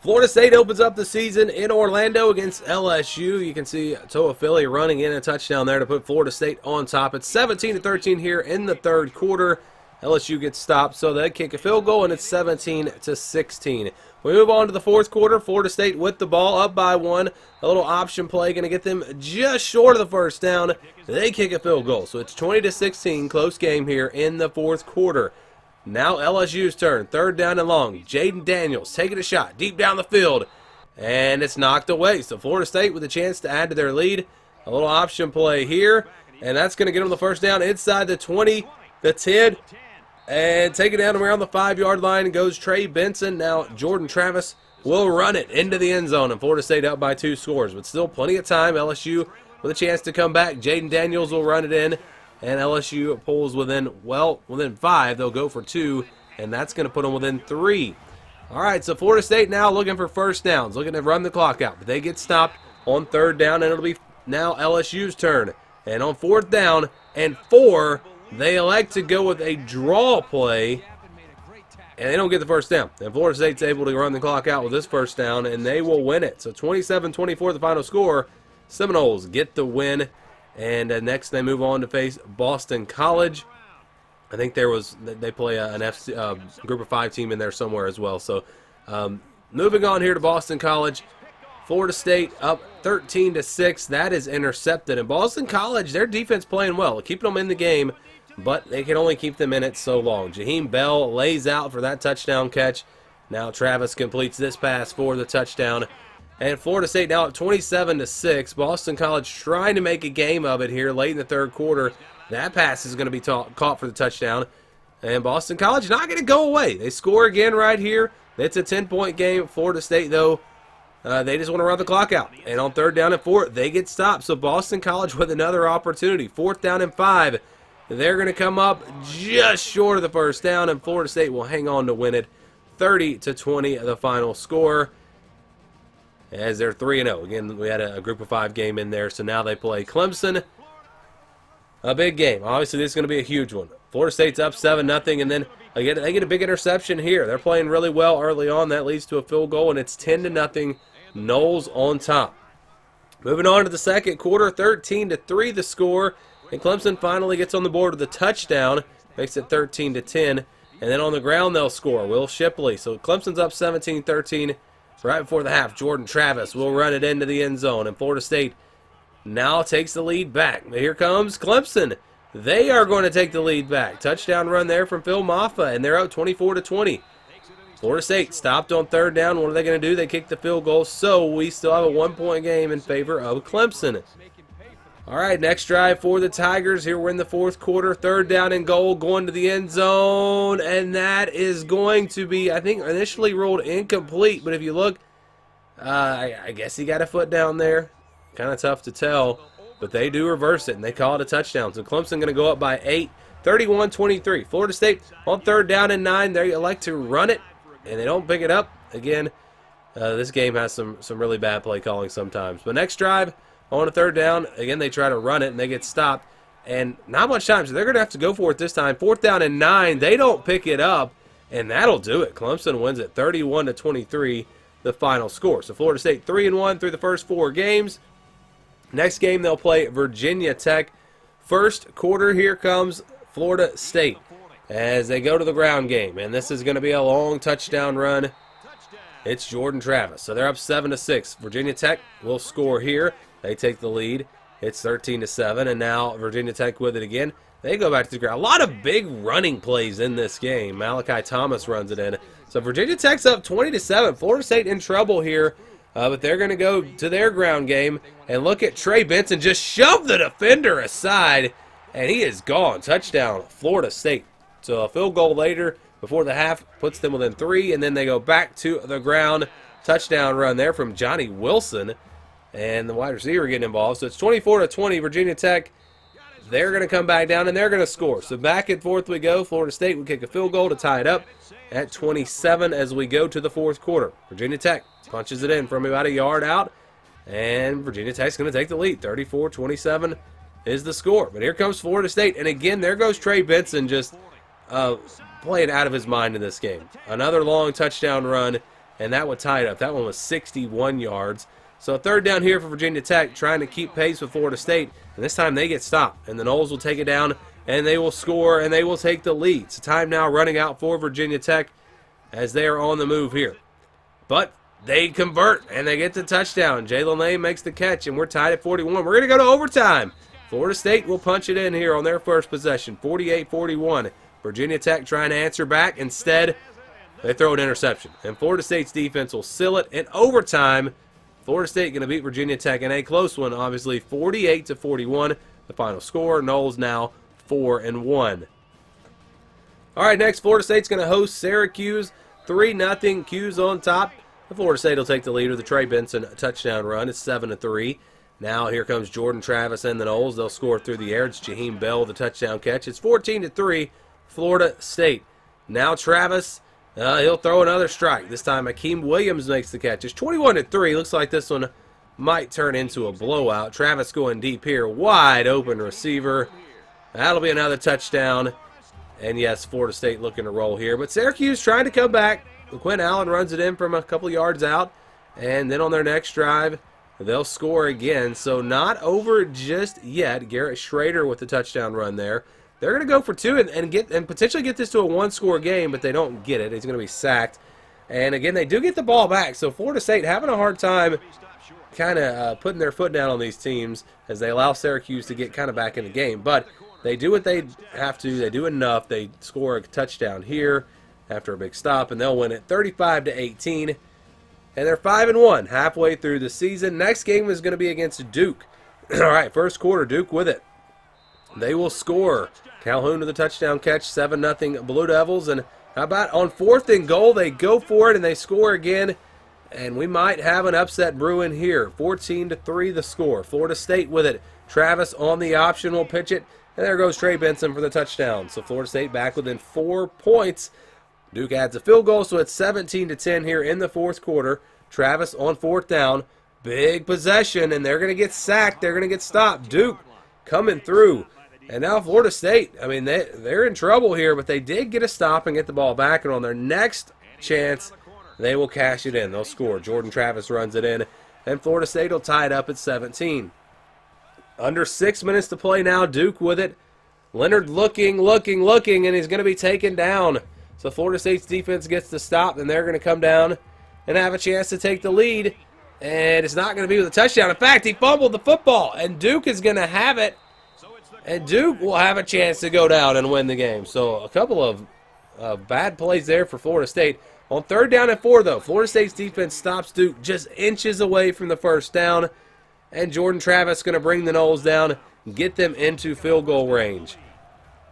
Florida State opens up the season in Orlando against LSU. You can see Toa Philly running in a touchdown there to put Florida State on top. It's 17-13 here in the third quarter. LSU gets stopped, so they kick a field goal, and it's 17-16. We move on to the fourth quarter. Florida State with the ball, up by one. A little option play going to get them just short of the first down. They kick a field goal, so it's 20-16. Close game here in the fourth quarter. Now LSU's turn. Third down and long. Jaden Daniels taking a shot deep down the field. And it's knocked away. So Florida State with a chance to add to their lead. A little option play here. And that's going to get them the first down inside the 20, the 10. And take it down around the 5-yard line goes Trey Benson. Now Jordan Travis will run it into the end zone. And Florida State up by 2 scores. But still plenty of time. LSU with a chance to come back. Jaden Daniels will run it in. And LSU pulls within 5. They'll go for 2, and that's going to put them within 3. All right, so Florida State now looking for first downs, looking to run the clock out. But they get stopped on third down, and it'll be now LSU's turn. And on fourth down and 4, they elect to go with a draw play, and they don't get the first down. And Florida State's able to run the clock out with this first down, and they will win it. So 27-24 the final score. Seminoles get the win. And next they move on to face Boston College. I think they play an group of 5 team in there somewhere as well. So moving on here to Boston College. Florida State up 13-6. That is intercepted. And Boston College, their defense playing well, keeping them in the game, but they can only keep them in it so long. Jaheim Bell lays out for that touchdown catch. Now Travis completes this pass for the touchdown. And Florida State now at 27-6. Boston College trying to make a game of it here late in the third quarter. That pass is going to be caught for the touchdown. And Boston College not going to go away. They score again right here. It's a 10-point game. Florida State, though, they just want to run the clock out. And on third down and 4, they get stopped. So Boston College with another opportunity. Fourth down and 5. They're going to come up just short of the first down. And Florida State will hang on to win it. 30-20 the final score. As they're 3-0. Again, we had a group of 5 game in there, so now they play Clemson. A big game. Obviously, this is going to be a huge one. Florida State's up 7-0, and then they get a big interception here. They're playing really well early on. That leads to a field goal, and it's 10-0. Noles on top. Moving on to the second quarter, 13-3 the score, and Clemson finally gets on the board with a touchdown. Makes it 13-10, and then on the ground they'll score. Will Shipley. So Clemson's up 17-13. Right before the half, Jordan Travis will run it into the end zone, and Florida State now takes the lead back. Here comes Clemson. They are going to take the lead back. Touchdown run there from Phil Maffa, and they're up 24-20. Florida State stopped on third down. What are they going to do? They kick the field goal, so we still have a 1-point game in favor of Clemson. All right, next drive for the Tigers. Here we're in the fourth quarter. Third down and goal, going to the end zone. And that is going to be, I think, initially ruled incomplete. But if you look, I guess he got a foot down there. Kind of tough to tell. But they do reverse it, and they call it a touchdown. So Clemson going to go up by 8, 31-23. Florida State on third down and 9. They elect to run it, and they don't pick it up. Again, this game has some really bad play calling sometimes. But next drive, on a third down, again, they try to run it, and they get stopped. And not much time, so they're going to have to go for it this time. Fourth down and 9. They don't pick it up, and that'll do it. Clemson wins it 31-23, the final score. So Florida State 3-1 through the first 4 games. Next game, they'll play Virginia Tech. First quarter, here comes Florida State as they go to the ground game. And this is going to be a long touchdown run. It's Jordan Travis. So they're up 7-6. Virginia Tech will score here. They take the lead. It's 13-7, and now Virginia Tech with it again. They go back to the ground. A lot of big running plays in this game. Malachi Thomas runs it in. So Virginia Tech's up 20-7. Florida State in trouble here, but they're going to go to their ground game. And look at Trey Benson just shove the defender aside, and he is gone. Touchdown, Florida State. So a field goal later before the half puts them within 3, and then they go back to the ground. Touchdown run there from Johnny Wilson. And the wide receiver getting involved. So it's 24-20. Virginia Tech, they're going to come back down, and they're going to score. So back and forth we go. Florida State will kick a field goal to tie it up at 27 as we go to the fourth quarter. Virginia Tech punches it in from about a yard out, and Virginia Tech's going to take the lead. 34-27 is the score. But here comes Florida State, and again, there goes Trey Benson just playing out of his mind in this game. Another long touchdown run. and that would tie it up. That one was 61 yards. So third down here for Virginia Tech, trying to keep pace with Florida State, and this time they get stopped, and the Noles will take it down, and they will score, and they will take the lead. So time now running out for Virginia Tech as they are on the move here. But they convert, and they get the touchdown. Jalen Lane makes the catch, and we're tied at 41. We're going to go to overtime. Florida State will punch it in here on their first possession, 48-41. Virginia Tech trying to answer back. Instead, they throw an interception, and Florida State's defense will seal it in overtime. Florida State going to beat Virginia Tech in a close one, obviously 48-41. The final score. Noles now 4-1. All right, next Florida State's going to host Syracuse. 3-0. Q's on top. The Florida State will take the lead with the Trey Benson touchdown run. It's 7-3. Now here comes Jordan Travis and the Noles. They'll score through the air. It's Jaheim Bell with the touchdown catch. It's 14-3. Florida State. Now Travis. He'll throw another strike. This time Akeem Williams makes the catch. It's 21-3. Looks like this one might turn into a blowout. Travis going deep here. Wide open receiver. That'll be another touchdown. And yes, Florida State looking to roll here. But Syracuse trying to come back. Quinn Allen runs it in from a couple yards out. And then on their next drive, they'll score again. So not over just yet. Garrett Schrader with the touchdown run there. They're going to go for two and potentially get this to a one-score game, but they don't get it. He's going to be sacked. And again, they do get the ball back. So Florida State having a hard time kind of putting their foot down on these teams as they allow Syracuse to get kind of back in the game. But they do what they have to. They do enough. They score a touchdown here after a big stop, and they'll win it 35-18. And they're 5-1 halfway through the season. Next game is going to be against Duke. All right, first quarter, Duke with it. They will score. Calhoun with the touchdown catch, 7-0 Blue Devils. And how about on 4th and goal, they go for it and they score again. And we might have an upset brewing here. 14-3 the score. Florida State with it. Travis on the option will pitch it. And there goes Trey Benson for the touchdown. So Florida State back within 4 points. Duke adds a field goal, so it's 17-10 here in the fourth quarter. Travis on 4th down. Big possession, and they're going to get sacked. They're going to get stopped. Duke coming through. And now Florida State, I mean, they're in trouble here, but they did get a stop and get the ball back. And on their next chance, they will cash it in. They'll score. Jordan Travis runs it in, and Florida State will tie it up at 17. Under 6 minutes to play now. Duke with it. Leonard looking, and he's going to be taken down. So Florida State's defense gets the stop, and they're going to come down and have a chance to take the lead. And it's not going to be with a touchdown. In fact, he fumbled the football, and Duke is going to have it. And Duke will have a chance to go down and win the game. So a couple of bad plays there for Florida State. On 3rd down and 4, though, Florida State's defense stops Duke just inches away from the first down. And Jordan Travis going to bring the Noles down and get them into field goal range.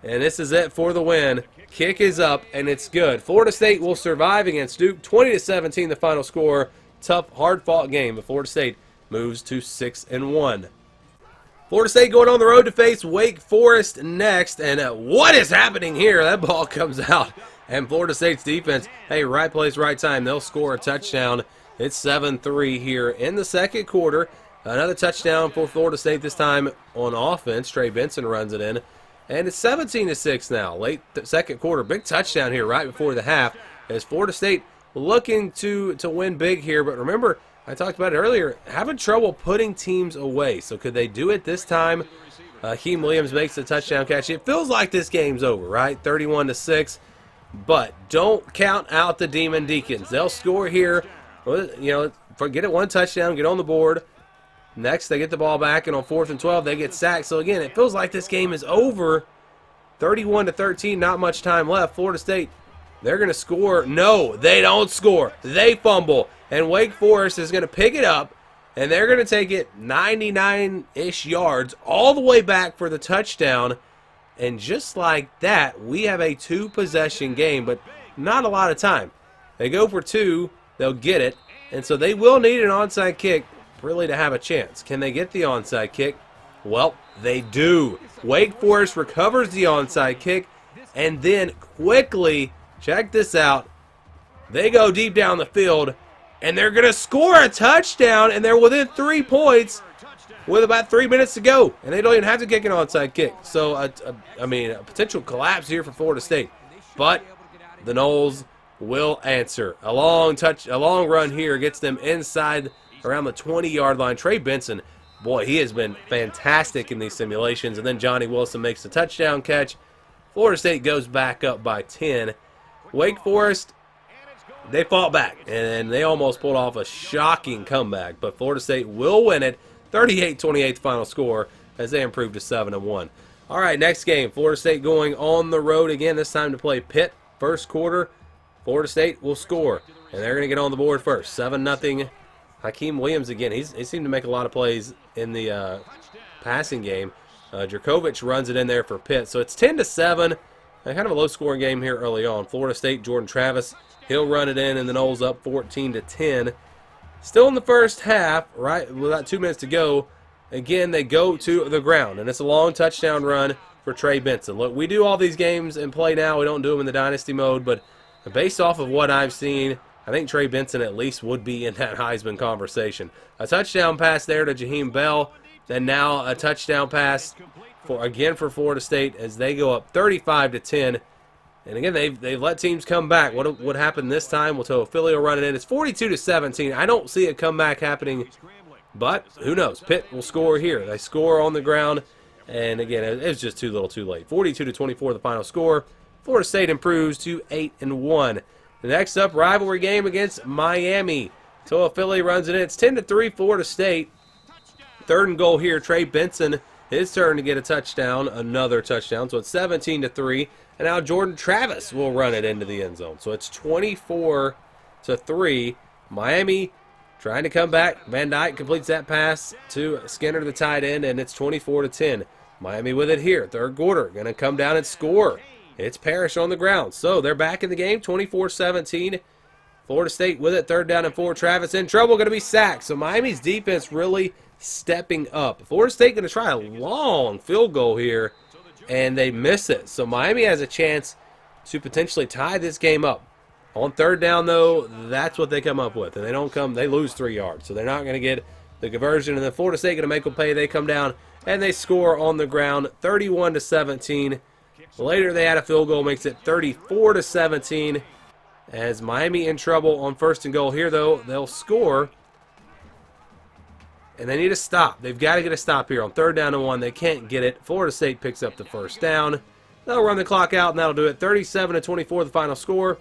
And this is it for the win. Kick is up, and it's good. Florida State will survive against Duke. 20-17 the final score. Tough, hard-fought game, but Florida State moves to 6-1. Florida State going on the road to face Wake Forest next. And what is happening here? That ball comes out. And Florida State's defense, hey, right place, right time. They'll score a touchdown. It's 7-3 here in the second quarter. Another touchdown for Florida State, this time on offense. Trey Benson runs it in. And it's 17-6 now. Late second quarter. Big touchdown here right before the half. As Florida State looking to win big here. But remember, I talked about it earlier, having trouble putting teams away. So could they do it this time? Akeem Williams makes the touchdown catch. It feels like this game's over, right? 31-6. But don't count out the Demon Deacons. They'll score here. You know, get it one touchdown, get on the board. Next, they get the ball back, and on 4th and 12, they get sacked. So, again, it feels like this game is over. 31-13, not much time left. Florida State, they're going to score. No, they don't score. They fumble. And Wake Forest is going to pick it up, and they're going to take it 99-ish yards all the way back for the touchdown. And just like that, we have a 2-possession game, but not a lot of time. They go for 2, they'll get it, and so they will need an onside kick really to have a chance. Can they get the onside kick? Well, they do. Wake Forest recovers the onside kick, and then quickly, check this out, they go deep down the field, and they're going to score a touchdown, and they're within 3 points with about 3 minutes to go, and they don't even have to kick an onside kick. So, I mean, a potential collapse here for Florida State. But the Noles will answer. A long run here gets them inside around the 20-yard line. Trey Benson, boy, he has been fantastic in these simulations. And then Johnny Wilson makes the touchdown catch. Florida State goes back up by 10. Wake Forest, they fought back, and they almost pulled off a shocking comeback. But Florida State will win it, 38-28 final score, as they improve to 7-1. All right, next game, Florida State going on the road again, this time to play Pitt. First quarter, Florida State will score, and they're going to get on the board first. 7-0. Hakeem Williams again. He seemed to make a lot of plays in the passing game. Jerkovich runs it in there for Pitt. So it's 10-7. Kind of a low-scoring game here early on. Florida State, Jordan Travis, he'll run it in, and the Noles up 14-10. Still in the first half, right, with about 2 minutes to go. Again, they go to the ground, and it's a long touchdown run for Trey Benson. Look, we do all these games in play now. We don't do them in the dynasty mode, but based off of what I've seen, I think Trey Benson at least would be in that Heisman conversation. A touchdown pass there to Jaheim Bell. Then now a touchdown pass for Florida State as they go up 35-10. And again, they've let teams come back. What happened this time? Well, Philly will run it in. It's 42-17. I don't see a comeback happening, but who knows? Pitt will score here. They score on the ground, and again, it was just too little, too late. 42-24, the final score. Florida State improves to 8-1. The next up, rivalry game against Miami. Philly runs it in. It's 10-3, Florida State. 3rd and goal here. Trey Benson, his turn to get a touchdown, another touchdown. So it's 17-3. And now Jordan Travis will run it into the end zone. So it's 24-3. Miami trying to come back. Van Dyke completes that pass to Skinner, the tight end, and it's 24-10. Miami with it here. 3rd quarter. Going to come down and score. It's Parrish on the ground. So they're back in the game, 24-17. Florida State with it, 3rd down and 4. Travis in trouble, going to be sacked. So Miami's defense really stepping up. Florida State going to try a long field goal here, and they miss it. So Miami has a chance to potentially tie this game up. On 3rd down, though, that's what they come up with. And they lose 3 yards. So they're not going to get the conversion. And then Florida State going to make them pay. They come down, and they score on the ground, 31-17. Later, they had a field goal, makes it 34-17. As Miami in trouble on 1st and goal here, though, they'll score. And they need a stop. They've got to get a stop here on 3rd down and 1. They can't get it. Florida State picks up the 1st down. They'll run the clock out, and that'll do it. 37-24, the final score.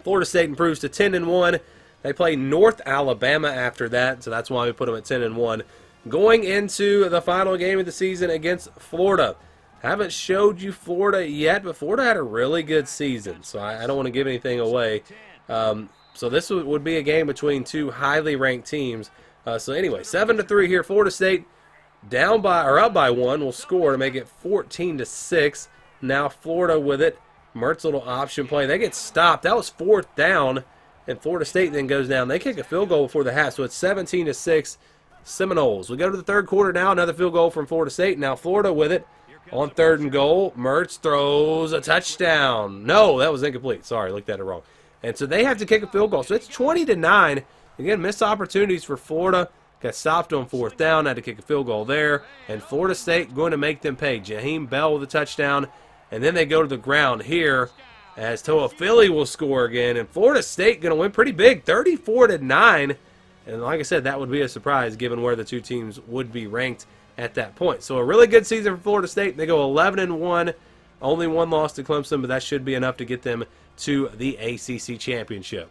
Florida State improves to 10-1. They play North Alabama after that, so that's why we put them at 10-1. Going into the final game of the season against Florida. Haven't showed you Florida yet, but Florida had a really good season, so I don't want to give anything away. So this would be a game between two highly ranked teams. So anyway, 7-3 here. Florida State up by 1 will score to make it 14-6. Now Florida with it. Mertz little option play. They get stopped. That was 4th down, and Florida State then goes down. They kick a field goal before the half, so it's 17-6 Seminoles. We go to the 3rd quarter now. Another field goal from Florida State. Now Florida with it. On 3rd and goal, Mertz throws a touchdown. No, that was incomplete. Sorry, looked at it wrong. And so they have to kick a field goal. So it's 20-9. Again, missed opportunities for Florida. Got stopped on 4th down. Had to kick a field goal there. And Florida State going to make them pay. Jaheim Bell with a touchdown. And then they go to the ground here as Philly will score again. And Florida State going to win pretty big, 34-9. And like I said, that would be a surprise given where the two teams would be ranked at that point. So a really good season for Florida State. They go 11-1, only 1 loss to Clemson, but that should be enough to get them to the ACC championship.